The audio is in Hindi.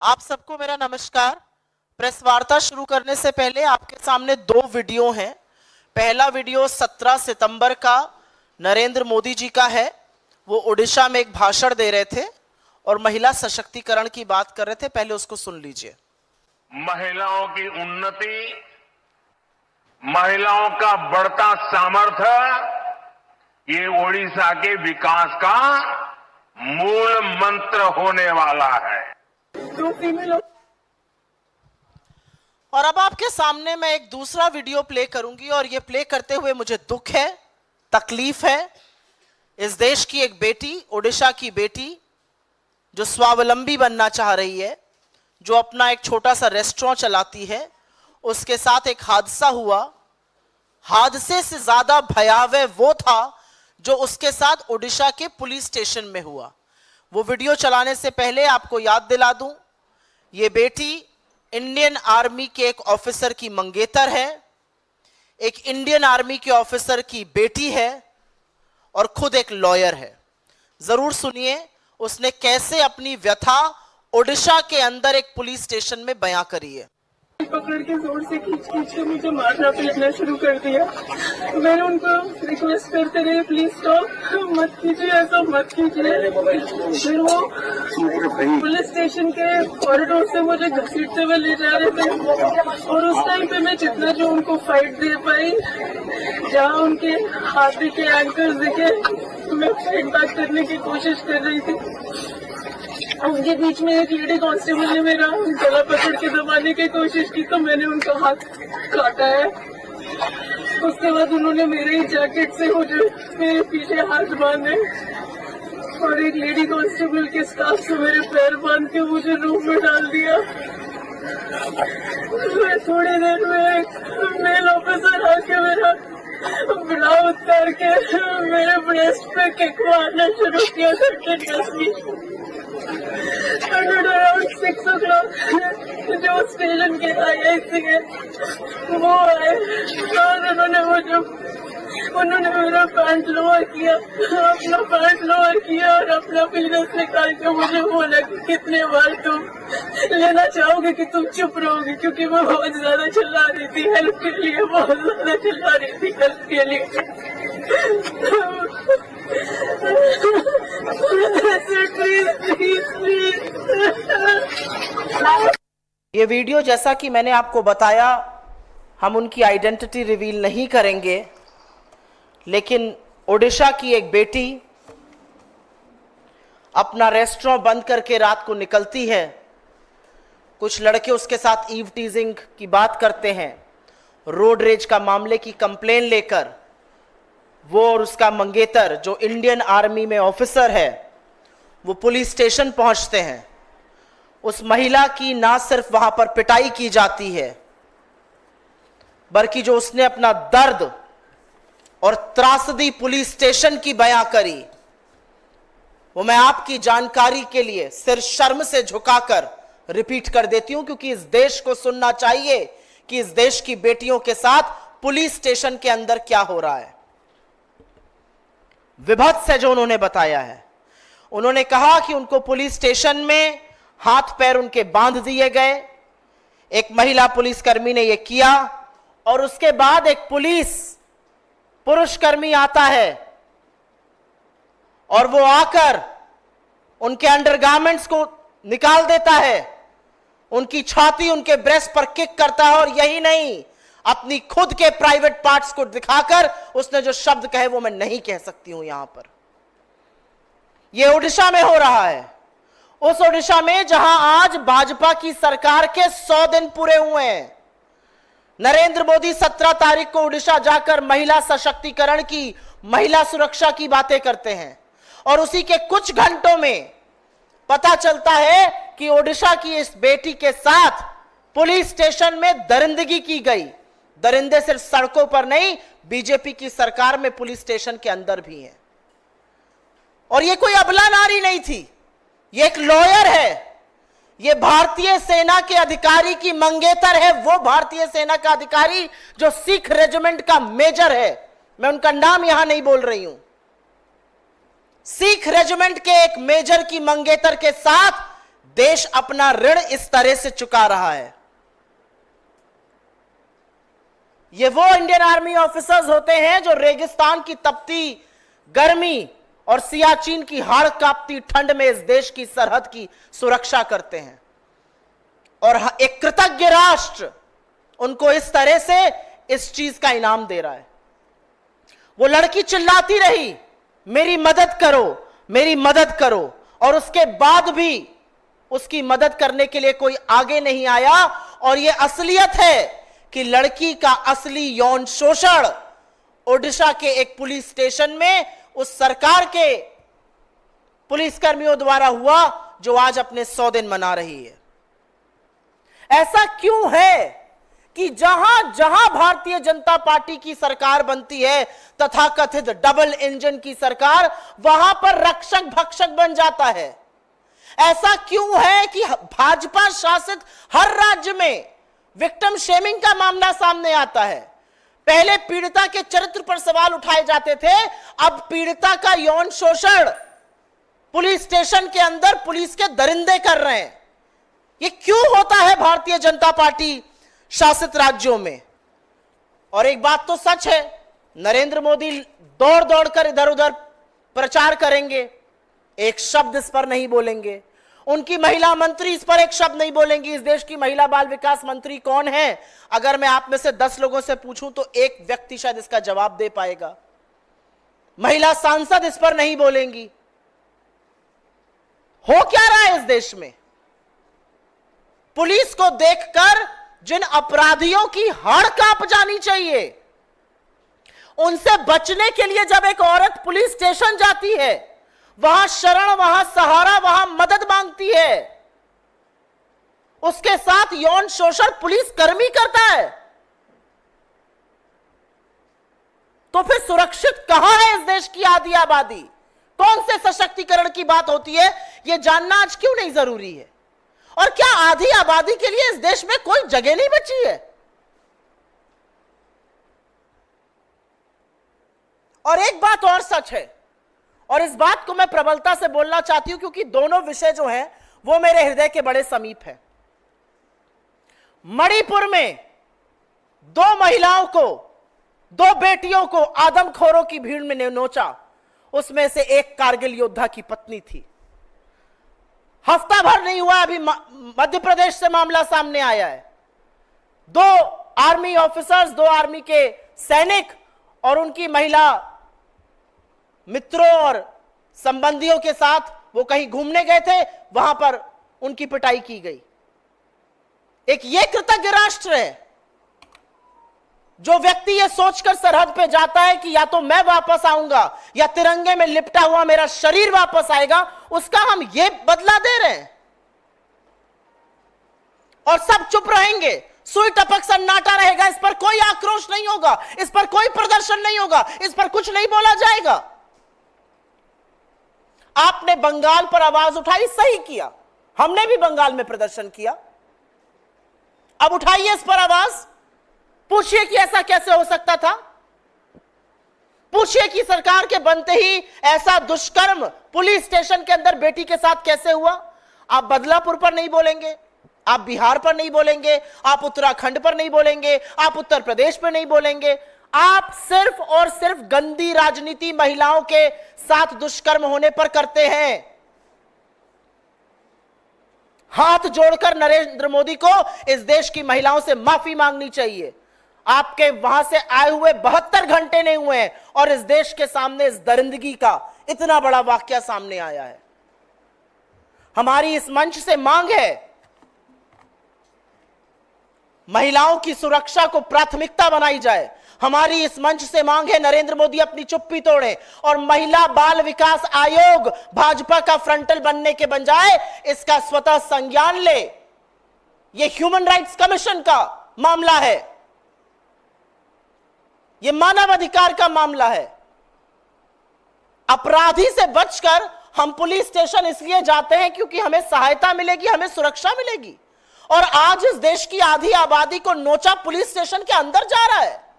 आप सबको मेरा नमस्कार। प्रेस वार्ता शुरू करने से पहले आपके सामने दो वीडियो हैं। पहला वीडियो 17 सितंबर का नरेंद्र मोदी जी का है। वो ओडिशा में एक भाषण दे रहे थे और महिला सशक्तिकरण की बात कर रहे थे। पहले उसको सुन लीजिए। महिलाओं की उन्नति, महिलाओं का बढ़ता सामर्थ्य, ये ओडिशा के विकास का मूल मंत्र होने वाला है। और अब आपके सामने मैं एक दूसरा वीडियो प्ले करूंगी और ये प्ले करते हुए मुझे दुख है, तकलीफ है। इस देश की एक बेटी, ओडिशा की बेटी, जो स्वावलंबी बनना चाह रही है, जो अपना एक छोटा सा रेस्टोरेंट चलाती है, उसके साथ एक हादसा हुआ। हादसे से ज्यादा भयावह वो था जो उसके साथ ओडिशा के पुलिस स्टेशन में हुआ। वो वीडियो चलाने से पहले आपको याद दिला दूं, ये बेटी इंडियन आर्मी के एक ऑफिसर की मंगेतर है, एक इंडियन आर्मी के ऑफिसर की बेटी है और खुद एक लॉयर है। जरूर सुनिए उसने कैसे अपनी व्यथा ओडिशा के अंदर एक पुलिस स्टेशन में बयां करी है। पकड़ के जोर से खींच के मुझे मारना पीटना शुरू कर दिया। मैंने उनको रिक्वेस्ट करते रहे, प्लीज स्टॉप, मत कीजिए, ऐसा मत कीजिए। फिर वो पुलिस स्टेशन के कॉरिडोर से मुझे घसीटते हुए ले जा रहे थे और उस टाइम पे मैं जितना जो उनको फाइट दे पाई, जहाँ उनके हाथ दिखे, एंकर्स दिखे, मैं फाइट बैक करने की कोशिश कर रही थी। उनके बीच में एक लेडी कांस्टेबल ने मेरा गला पकड़ के दबाने की कोशिश की तो मैंने उनका हाथ काटा है। उसके बाद उन्होंने मेरे ही जैकेट से मुझे मेरे पीछे हाथ बांधे और एक लेडी कांस्टेबल के स्कार्फ से मेरे पैर बांध के मुझे रूम में डाल दिया। थोड़ी देर में एक मेल ऑफिसर आके मेरा ब्रा उतार के मेरे ब्रेस्ट पे किक मारना शुरू किया। अराउंड 6 o'clock जो स्टेशन के IIC है वो आए और उन्होंने मेरा पैंट लोअर किया, अपना पैंट लोअर किया और अपना पीनस निकाल के मुझे बोला कि कितने बार तुम लेना चाहोगे कि तुम चुप रहोगे, क्योंकि मैं बहुत ज्यादा चिल्ला रही थी हेल्प के लिए, बहुत ज्यादा चिल्ला रही थी हेल्प के लिए। ये वीडियो, जैसा कि मैंने आपको बताया, हम उनकी आइडेंटिटी रिवील नहीं करेंगे, लेकिन ओडिशा की एक बेटी अपना रेस्टोरेंट बंद करके रात को निकलती है। कुछ लड़के उसके साथ ईव टीजिंग की बात करते हैं। रोड रेज का मामले की कंप्लेन लेकर वो और उसका मंगेतर, जो इंडियन आर्मी में ऑफिसर है, वो पुलिस स्टेशन पहुंचते हैं। उस महिला की ना सिर्फ वहां पर पिटाई की जाती है, बल्कि जो उसने अपना दर्द और त्रासदी पुलिस स्टेशन की बयां करी, वो मैं आपकी जानकारी के लिए सिर शर्म से झुकाकर रिपीट कर देती हूं, क्योंकि इस देश को सुनना चाहिए कि इस देश की बेटियों के साथ पुलिस स्टेशन के अंदर क्या हो रहा है। विभत्स है जो उन्होंने बताया है। उन्होंने कहा कि उनको पुलिस स्टेशन में हाथ पैर उनके बांध दिए गए। एक महिला पुलिसकर्मी ने यह किया और उसके बाद एक पुरुषकर्मी आता है और वो आकर उनके अंडरगारमेंट्स को निकाल देता है, उनकी छाती, उनके ब्रेस्ट पर किक करता है और यही नहीं, अपनी खुद के प्राइवेट पार्ट्स को दिखाकर उसने जो शब्द कहे वो मैं नहीं कह सकती हूं यहां पर। यह ओडिशा में हो रहा है, उस ओडिशा में जहां आज भाजपा की सरकार के 100 दिन पूरे हुए हैं। नरेंद्र मोदी 17 तारीख को ओडिशा जाकर महिला सशक्तिकरण की, महिला सुरक्षा की बातें करते हैं और उसी के कुछ घंटों में पता चलता है कि ओडिशा की इस बेटी के साथ पुलिस स्टेशन में दरिंदगी की गई। दरिंदे सिर्फ सड़कों पर नहीं, बीजेपी की सरकार में पुलिस स्टेशन के अंदर भी हैं। और यह कोई अबला नारी नहीं थी, यह एक लॉयर है, ये भारतीय सेना के अधिकारी की मंगेतर है। वो भारतीय सेना का अधिकारी जो सिख रेजिमेंट का मेजर है, मैं उनका नाम यहां नहीं बोल रही हूं। सिख रेजिमेंट के एक मेजर की मंगेतर के साथ देश अपना ऋण इस तरह से चुका रहा है। ये वो इंडियन आर्मी ऑफिसर्स होते हैं जो रेगिस्तान की तपती गर्मी और सियाचिन की हाड़ कांपती ठंड में इस देश की सरहद की सुरक्षा करते हैं, और एक कृतज्ञ राष्ट्र उनको इस तरह से इस चीज का इनाम दे रहा है। वो लड़की चिल्लाती रही, मेरी मदद करो, मेरी मदद करो, और उसके बाद भी उसकी मदद करने के लिए कोई आगे नहीं आया। और यह असलियत है कि लड़की का असली यौन शोषण ओडिशा के एक पुलिस स्टेशन में उस सरकार के पुलिसकर्मियों द्वारा हुआ जो आज अपने 100 दिन मना रही है। ऐसा क्यों है कि जहां जहां भारतीय जनता पार्टी की सरकार बनती है, तथाकथित डबल इंजन की सरकार, वहां पर रक्षक भक्षक बन जाता है? ऐसा क्यों है कि भाजपा शासित हर राज्य में विक्टिम शेमिंग का मामला सामने आता है? पहले पीड़िता के चरित्र पर सवाल उठाए जाते थे, अब पीड़िता का यौन शोषण पुलिस स्टेशन के अंदर पुलिस के दरिंदे कर रहे हैं। ये क्यों होता है भारतीय जनता पार्टी शासित राज्यों में? और एक बात तो सच है, नरेंद्र मोदी दौड़ दौड़ कर इधर उधर प्रचार करेंगे, एक शब्द इस पर नहीं बोलेंगे। उनकी महिला मंत्री इस पर एक शब्द नहीं बोलेंगी। इस देश की महिला बाल विकास मंत्री कौन है? अगर मैं आप में से 10 लोगों से पूछूं तो एक व्यक्ति शायद इसका जवाब दे पाएगा। महिला सांसद इस पर नहीं बोलेंगी। हो क्या रहा है इस देश में? पुलिस को देखकर जिन अपराधियों की हाड़ कांप जानी चाहिए, उनसे बचने के लिए जब एक औरत पुलिस स्टेशन जाती है, वहां शरण, वहां सहारा, वहां मदद मांगती है, उसके साथ यौन शोषण पुलिस कर्मी करता है, तो फिर सुरक्षित कहां है इस देश की आधी आबादी? कौन से सशक्तिकरण की बात होती है, यह जानना आज क्यों नहीं जरूरी है? और क्या आधी आबादी के लिए इस देश में कोई जगह नहीं बची है? और एक बात और सच है, और इस बात को मैं प्रबलता से बोलना चाहती हूं क्योंकि दोनों विषय जो हैं वो मेरे हृदय के बड़े समीप हैं। मणिपुर में 2 महिलाओं को, 2 बेटियों को आदमखोरों की भीड़ में नोचा। उसमें से एक कारगिल योद्धा की पत्नी थी। हफ्ता भर नहीं हुआ, अभी मध्य प्रदेश से मामला सामने आया है। 2 आर्मी ऑफिसर्स, 2 आर्मी के सैनिक और उनकी महिला मित्रों और संबंधियों के साथ वो कहीं घूमने गए थे, वहां पर उनकी पिटाई की गई। एक ये कृतज्ञ राष्ट्र है जो व्यक्ति ये सोचकर सरहद पे जाता है कि या तो मैं वापस आऊंगा या तिरंगे में लिपटा हुआ मेरा शरीर वापस आएगा, उसका हम ये बदला दे रहे हैं। और सब चुप रहेंगे, सुई टपक सन्नाटा रहेगा, इस पर कोई आक्रोश नहीं होगा, इस पर कोई प्रदर्शन नहीं होगा, इस पर कुछ नहीं बोला जाएगा। आपने बंगाल पर आवाज उठाई, सही किया, हमने भी बंगाल में प्रदर्शन किया। अब उठाइए इस पर आवाज, पूछिए कि ऐसा कैसे हो सकता था। पूछिए कि सरकार के बनते ही ऐसा दुष्कर्म पुलिस स्टेशन के अंदर बेटी के साथ कैसे हुआ। आप बदलापुर पर नहीं बोलेंगे, आप बिहार पर नहीं बोलेंगे, आप उत्तराखंड पर नहीं बोलेंगे, आप उत्तर प्रदेश पर नहीं बोलेंगे। आप सिर्फ और सिर्फ गंदी राजनीति महिलाओं के साथ दुष्कर्म होने पर करते हैं। हाथ जोड़कर नरेंद्र मोदी को इस देश की महिलाओं से माफी मांगनी चाहिए। आपके वहां से आए हुए 72 घंटे नहीं हुए हैं और इस देश के सामने इस दरिंदगी का इतना बड़ा वाकया सामने आया है। हमारी इस मंच से मांग है, महिलाओं की सुरक्षा को प्राथमिकता बनाई जाए। हमारी इस मंच से मांग है, नरेंद्र मोदी अपनी चुप्पी तोड़े और महिला बाल विकास आयोग भाजपा का फ्रंटल बनने के बजाय इसका स्वतः संज्ञान ले। यह ह्यूमन राइट्स कमीशन का मामला है, यह मानव अधिकार का मामला है। अपराधी से बचकर हम पुलिस स्टेशन इसलिए जाते हैं क्योंकि हमें सहायता मिलेगी, हमें सुरक्षा मिलेगी। और आज इस देश की आधी आबादी को नोचा पुलिस स्टेशन के अंदर जा रहा है।